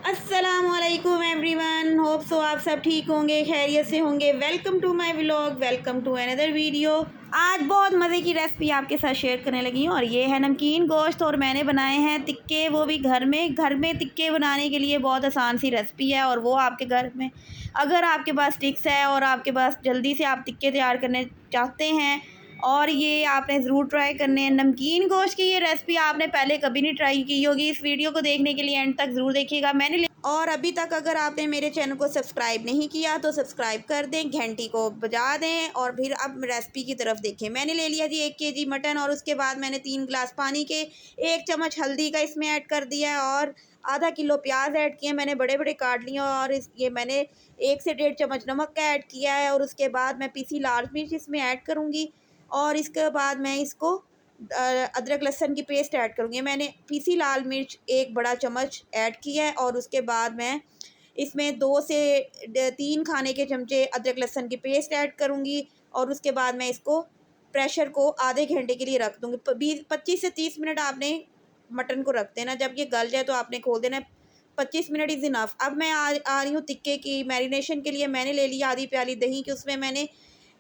अस्सलामुअलैकुम everyone, hope so आप सब ठीक होंगे, खैरियत से होंगे। Welcome to my vlog, welcome to another video. आज बहुत मज़े की रेसिपी आपके साथ शेयर करने लगी हूँ और ये है नमकीन गोश्त और मैंने बनाए हैं टिक्के, वो भी घर में। घर में टिक्के बनाने के लिए बहुत आसान सी रेसिपी है और वो आपके घर में अगर आपके पास स्टिक्स है और आपके पास जल्दी से आप टिक्के तैयार करने चाहते हैं और ये आपने ज़रूर ट्राई करने हैं। नमकीन गोश्त की ये रेसिपी आपने पहले कभी नहीं ट्राई की होगी। इस वीडियो को देखने के लिए एंड तक ज़रूर देखिएगा। और अभी तक अगर आपने मेरे चैनल को सब्सक्राइब नहीं किया तो सब्सक्राइब कर दें, घंटी को बजा दें और फिर अब रेसिपी की तरफ देखें। मैंने ले लिया जी 1 केजी मटन और उसके बाद मैंने 3 गिलास पानी के 1 चम्मच हल्दी का इसमें ऐड कर दिया है और आधा किलो प्याज ऐड किए, मैंने बड़े बड़े काट लिए। और ये मैंने 1 से 1.5 चम्मच नमक का ऐड किया है और उसके बाद मैं पीसी लाल मिर्च इसमें ऐड करूँगी और इसके बाद मैं इसको अदरक लहसुन की पेस्ट ऐड करूँगी। मैंने पीसी लाल मिर्च 1 बड़ा चम्मच ऐड किया है और उसके बाद मैं इसमें 2 से 3 खाने के चमचे अदरक लहसुन की पेस्ट ऐड करूँगी और उसके बाद मैं इसको प्रेशर को आधे घंटे के लिए रख दूँगी। 25 से 30 मिनट आपने मटन को रख देना। जब ये गल जाए तो आपने खोल देना है। 25 मिनट इज़ इनफ। अब मैं आ रही हूँ टिक्के की मैरिनेशन के लिए। मैंने ले लिया आधी प्याली दही की, उसमें मैंने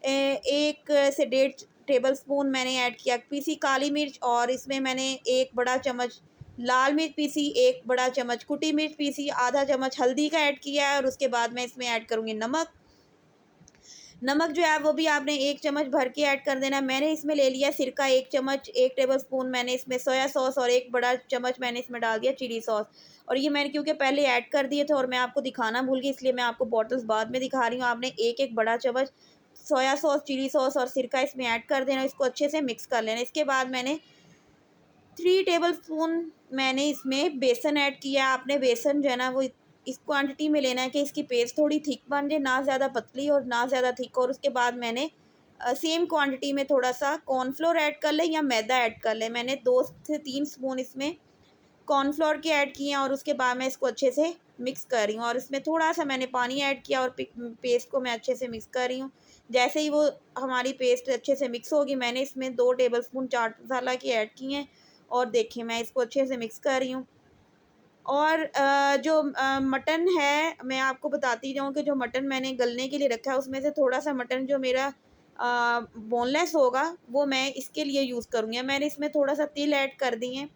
1 से 1.5 टेबल स्पून मैंने ऐड किया पीसी काली मिर्च और इसमें मैंने 1 बड़ा चम्मच लाल मिर्च पीसी, 1 बड़ा चम्मच कुटी मिर्च पीसी, आधा चम्मच हल्दी का ऐड किया है और उसके बाद मैं इसमें ऐड करूँगी नमक। नमक जो है वो भी आपने 1 चम्मच भर के ऐड कर देना। मैंने इसमें ले लिया सिरका 1 चम्मच, 1 टेबल स्पून मैंने इसमें सोया सॉस और 1 बड़ा चम्मच मैंने इसमें डाल दिया चिली सॉस। और ये मैंने क्योंकि पहले ऐड कर दिए थे और मैं आपको दिखाना भूल गई, इसलिए मैं आपको बॉटल्स बाद में दिखा रही हूँ। आपने 1-1 बड़ा चम्मच सोया सॉस, चिली सॉस और सिरका इसमें ऐड कर देना, इसको अच्छे से मिक्स कर लेना। इसके बाद मैंने 3 टेबल स्पून मैंने इसमें बेसन ऐड किया। आपने बेसन जो है ना वो इस क्वांटिटी में लेना है कि इसकी पेस्ट थोड़ी थिक बन जाए, ना ज़्यादा पतली और ना ज़्यादा थिक। और उसके बाद मैंने सेम क्वांटिटी में थोड़ा सा कॉर्नफ्लोर ऐड कर लें या मैदा ऐड कर लें। मैंने 2 से 3 स्पून इसमें कॉर्नफ्लोर के ऐड किए हैं और उसके बाद मैं इसको अच्छे से मिक्स कर रही हूँ और इसमें थोड़ा सा मैंने पानी ऐड किया और पेस्ट को मैं अच्छे से मिक्स कर रही हूँ। जैसे ही वो हमारी पेस्ट अच्छे से मिक्स होगी, मैंने इसमें 2 टेबल स्पून चाट मसाला की ऐड किए हैं और देखिए मैं इसको अच्छे से मिक्स कर रही हूँ। और जो मटन है, मैं आपको बताती जाऊँ कि जो मटन मैंने गलने के लिए रखा है उसमें से थोड़ा सा मटन जो मेरा बोनलेस होगा वो मैं इसके लिए यूज़ करूँगी। मैंने इसमें थोड़ा सा तिल ऐड कर दिए हैं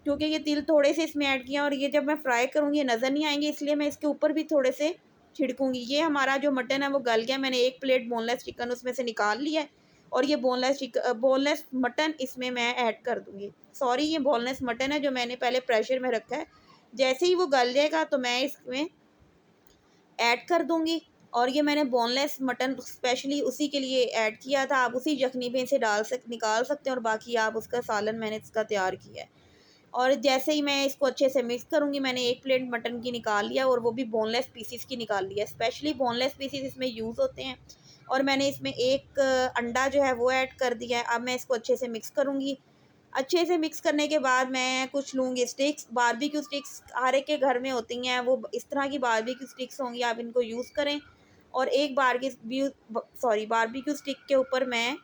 क्योंकि ये तिल थोड़े से इसमें ऐड किया और ये जब मैं फ्राई करूँगी ये नज़र नहीं आएंगे, इसलिए मैं इसके ऊपर भी थोड़े से छिड़कूँगी। ये हमारा जो मटन है वो गल गया। मैंने 1 प्लेट बोनलेस चिकन उसमें से निकाल लिया है और ये बोनलेस मटन इसमें मैं ऐड कर दूँगी। सॉरी, ये बोनलेस मटन है जो मैंने पहले प्रेशर में रखा है। जैसे ही वो गल जाएगा तो मैं इसमें ऐड कर दूँगी और ये मैंने बोनलेस मटन स्पेशली उसी के लिए ऐड किया था। आप उसी यखनी में इसे निकाल सकते हैं और बाकी आप उसका सालन मैंने इसका तैयार किया है। और जैसे ही मैं इसको अच्छे से मिक्स करूँगी, मैंने 1 प्लेट मटन की निकाल लिया और वो भी बोनलेस पीसेस की निकाल लिया। स्पेशली बोनलेस पीसेस इसमें यूज़ होते हैं और मैंने इसमें 1 अंडा जो है वो ऐड कर दिया है। अब मैं इसको अच्छे से मिक्स करूँगी। अच्छे से मिक्स करने के बाद मैं कुछ लूँगी स्टिक्स, बारबेक्यू स्टिक्स हर एक के घर में होती हैं, वो इस तरह की बारबेक्यू स्टिक्स होंगी, आप इनको यूज़ करें। और एक बारबेक्यू स्टिक के ऊपर मैं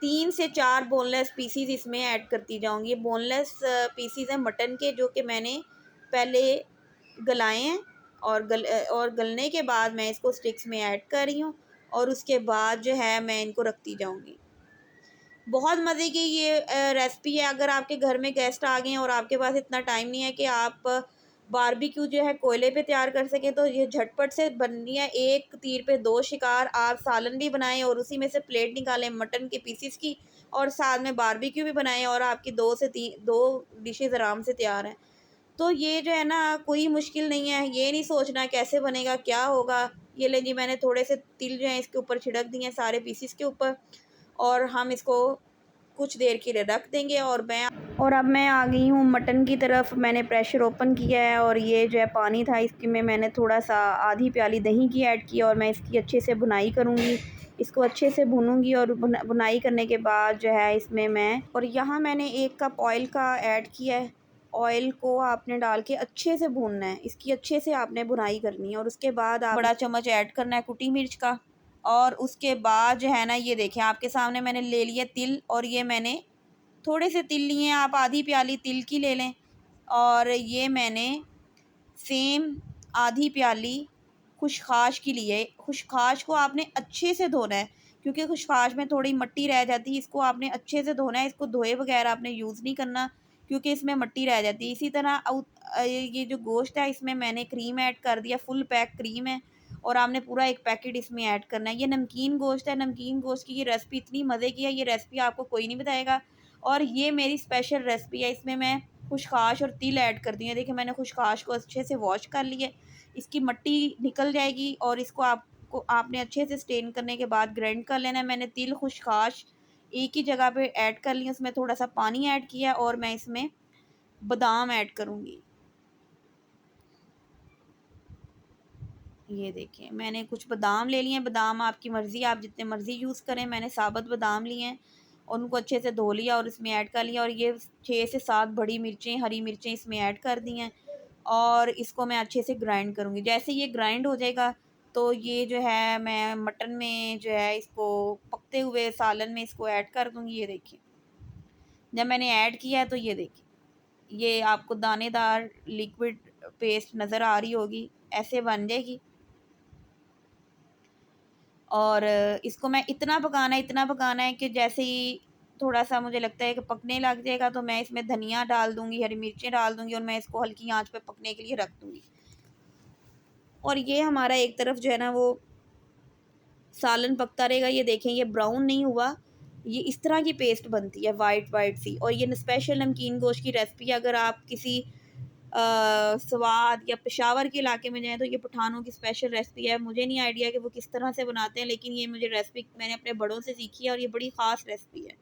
3 से 4 बोनलेस पीसीज इसमें ऐड करती जाऊँगी। बोनलेस पीसीज हैं मटन के जो कि मैंने पहले गलाए हैं और गलने के बाद मैं इसको स्टिक्स में ऐड कर रही हूँ और उसके बाद जो है मैं इनको रखती जाऊँगी। बहुत मज़े की ये रेसिपी है। अगर आपके घर में गेस्ट आ गए हैं और आपके पास इतना टाइम नहीं है कि आप बारबेक्यू जो है कोयले पे तैयार कर सकें, तो ये झटपट से बननी है। 1 तीर पे 2 शिकार। आप सालन भी बनाएं और उसी में से प्लेट निकालें मटन के पीसीस की और साथ में बारबेक्यू भी बनाएं और आपकी 2 डिशेज़ आराम से तैयार हैं। तो ये जो है ना कोई मुश्किल नहीं है। ये नहीं सोचना कैसे बनेगा, क्या होगा। ये लें जी, मैंने थोड़े से तिल जो हैं इसके ऊपर छिड़क दिए हैं सारे पीसीस के ऊपर और हम इसको कुछ देर के लिए रख देंगे। और अब मैं आ गई हूँ मटन की तरफ। मैंने प्रेशर ओपन किया है और ये जो है पानी था इसकी में मैंने थोड़ा सा आधी प्याली दही की ऐड किया और मैं इसकी अच्छे से भुनाई करूँगी। इसको अच्छे से भूनूंगी और भुनाई करने के बाद जो है इसमें मैं और यहाँ मैंने 1 कप ऑयल का ऐड किया है। ऑयल को आपने डाल के अच्छे से भूनना है, इसकी अच्छे से आपने भुनाई करनी है और उसके बाद आप बड़ा चम्मच ऐड करना है कुटी मिर्च का। और उसके बाद जो है ना ये देखें आपके सामने मैंने ले लिया तिल और ये मैंने थोड़े से तिल लिए हैं, आप आधी प्याली तिल की ले लें। और ये मैंने सेम आधी प्याली खुशखाश के लिए। खुशखाश को आपने अच्छे से धोना है, क्योंकि खुशखाश में थोड़ी मिट्टी रह जाती है, इसको आपने अच्छे से धोना है। इसको धोए वगैरह आपने यूज़ नहीं करना, क्योंकि इसमें मिट्टी रह जाती है। इसी तरह ये जो गोश्त है इसमें मैंने क्रीम ऐड कर दिया, फुल पैक क्रीम है, और आपने पूरा एक पैकेट इसमें ऐड करना है। ये नमकीन गोश्त है। नमकीन गोश्त की ये रेसिपी इतनी मज़े की है, ये रेसिपी आपको कोई नहीं बताएगा, और ये मेरी स्पेशल रेसिपी है। इसमें मैं खुशखाश और तिल ऐड कर दी है। देखिए मैंने खुशखाश को अच्छे से वॉश कर लिया, इसकी मिट्टी निकल जाएगी, और इसको आपने अच्छे से स्टेन करने के बाद ग्राइंड कर लेना है। मैंने तिल खुशखाश एक ही जगह पे ऐड कर लिया, उसमें थोड़ा सा पानी ऐड किया, और मैं इसमें बादाम ऐड करूँगी। ये देखिए मैंने कुछ बादाम ले लिए हैं। बादाम आपकी मर्ज़ी, आप जितने मर्ज़ी यूज़ करें। मैंने साबुत बादाम लिए हैं और उनको अच्छे से धो लिया और इसमें ऐड कर लिया, और ये 6 से 7 बड़ी मिर्चें, हरी मिर्चें इसमें ऐड कर दी हैं, और इसको मैं अच्छे से ग्राइंड करूँगी। जैसे ये ग्राइंड हो जाएगा तो ये जो है मैं मटन में जो है इसको पकते हुए सालन में इसको ऐड कर दूँगी। ये देखिए जब मैंने ऐड किया है तो ये देखिए ये आपको दानेदार लिक्विड पेस्ट नज़र आ रही होगी, ऐसे बन जाएगी। और इसको मैं इतना पकाना है कि जैसे ही थोड़ा सा मुझे लगता है कि पकने लग जाएगा तो मैं इसमें धनिया डाल दूँगी, हरी मिर्चें डाल दूँगी, और मैं इसको हल्की आंच पे पकने के लिए रख दूँगी। और ये हमारा एक तरफ जो है ना वो सालन पकता रहेगा। ये देखें ये ब्राउन नहीं हुआ, ये इस तरह की पेस्ट बनती है वाइट वाइट सी। और ये स्पेशल नमकीन गोश्त की रेसिपी, अगर आप किसी स्वाद या पेशावर के इलाके में जाएँ तो ये पठानों की स्पेशल रेसिपी है। मुझे नहीं आइडिया कि वो किस तरह से बनाते हैं, लेकिन ये मुझे रेसिपी मैंने अपने बड़ों से सीखी है, और ये बड़ी ख़ास रेसिपी है।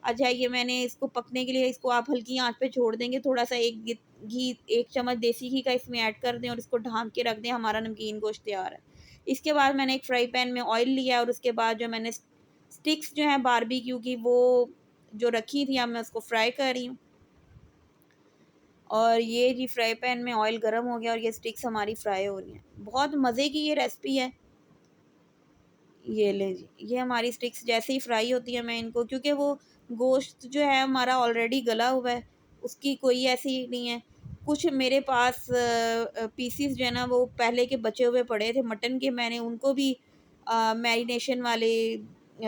अच्छा ये मैंने इसको पकने के लिए इसको आप हल्की आंच पे छोड़ देंगे, थोड़ा सा एक घी 1 चम्मच देसी घी का इसमें ऐड कर दें और इसको ढाँप के रख दें, हमारा नमकीन गोश्त तैयार है। इसके बाद मैंने एक फ्राई पैन में ऑयल लिया, और उसके बाद जो मैंने स्टिक्स जो हैं बारबेक्यू की वो जो रखी थी, अब मैं उसको फ्राई कर रही हूँ। और ये जी फ्राई पैन में ऑयल गर्म हो गया और ये स्टिक्स हमारी फ्राई हो रही हैं। बहुत मज़े की ये रेसिपी है। ये ले जी, ये हमारी स्टिक्स जैसे ही फ्राई होती है मैं इनको, क्योंकि वो गोश्त जो है हमारा ऑलरेडी गला हुआ है, उसकी कोई ऐसी नहीं है। कुछ मेरे पास पीसीस जो है ना वो पहले के बचे हुए पड़े थे मटन के, मैंने उनको भी मैरिनेशन वाले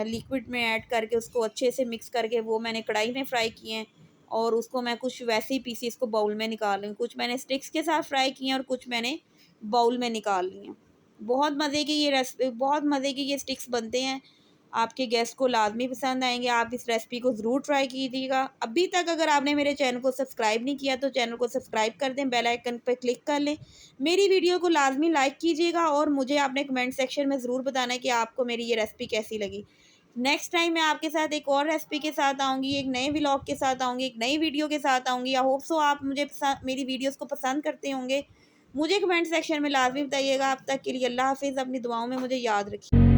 लिक्विड में ऐड करके उसको अच्छे से मिक्स करके वो मैंने कढ़ाई में फ्राई किए हैं, और उसको मैं कुछ वैसे ही पीसीस को बाउल में निकाल रही हूँ। कुछ मैंने स्टिक्स के साथ फ्राई किए हैं और कुछ मैंने बाउल में निकाल ली हैं। बहुत मज़े की ये रेसिपी, बहुत मज़े के ये स्टिक्स बनते हैं, आपके गेस्ट को लाज़मी पसंद आएँगे। आप इस रेसिपी को ज़रूर ट्राई कीजिएगा। अभी तक अगर आपने मेरे चैनल को सब्सक्राइब नहीं किया तो चैनल को सब्सक्राइब कर दें, बेल आइकन पे क्लिक कर लें। मेरी वीडियो को लाज़मी लाइक कीजिएगा, और मुझे आपने कमेंट सेक्शन में ज़रूर बताना है कि आपको मेरी ये रेसिपी कैसी लगी। नेक्स्ट टाइम मैं आपके साथ एक और रेसिपी के साथ आऊँगी, एक नए व्लॉग के साथ आऊँगी, एक नई वीडियो के साथ आऊँगी। आई होप सो आप मुझे मेरी वीडियोज़ को पसंद करते होंगे। मुझे कमेंट सेक्शन में लाज़मी बताइएगा। अब तक के लिए अल्लाह हाफ़िज़। अपनी दुआओं में मुझे याद रखिए।